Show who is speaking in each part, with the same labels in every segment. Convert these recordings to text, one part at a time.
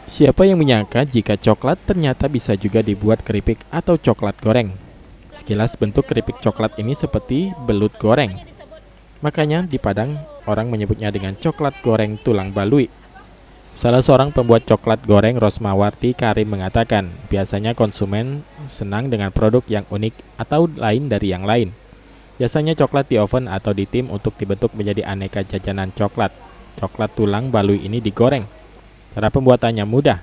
Speaker 1: Siapa yang menyangka jika coklat ternyata bisa juga dibuat keripik atau coklat goreng? Sekilas bentuk keripik coklat ini seperti belut goreng. Makanya di Padang orang menyebutnya dengan coklat goreng tulang balui. Salah seorang pembuat coklat goreng Rosmawarti Karim mengatakan, biasanya konsumen senang dengan produk yang unik atau lain dari yang lain. Biasanya coklat di oven atau di tim untuk dibentuk menjadi aneka jajanan coklat. Coklat tulang balui ini digoreng. Cara pembuatannya mudah.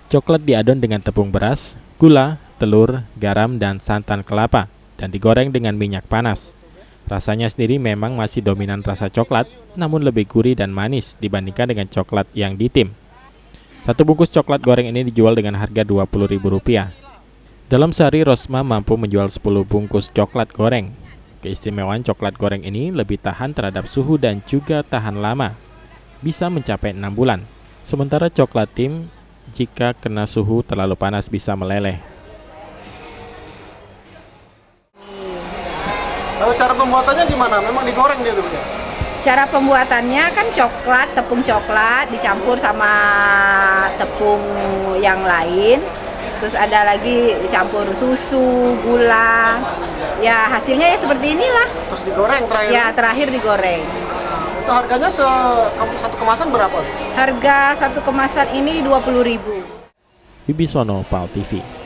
Speaker 1: Coklat diadon dengan tepung beras, gula, telur, garam, dan santan kelapa, dan digoreng dengan minyak panas. Rasanya sendiri memang masih dominan rasa coklat, namun lebih gurih dan manis dibandingkan dengan coklat yang ditim. Satu bungkus coklat goreng ini dijual dengan harga Rp20.000. Dalam sehari Rosma mampu menjual 10 bungkus coklat goreng. Keistimewaan coklat goreng ini lebih tahan terhadap suhu dan juga tahan lama. Bisa mencapai 6 bulan. Sementara coklat tim, jika kena suhu terlalu panas bisa meleleh.
Speaker 2: Kalau cara pembuatannya gimana? Memang digoreng dia tuh?
Speaker 3: Cara pembuatannya kan coklat, tepung coklat dicampur sama tepung yang lain. Terus ada lagi dicampur susu, gula. Ya hasilnya ya seperti inilah.
Speaker 2: Terus digoreng terakhir?
Speaker 3: Ya terakhir digoreng.
Speaker 2: Itu harganya satu kemasan berapa?
Speaker 3: Harga satu kemasan ini Rp20.000.
Speaker 1: Wibisono, PAL TV.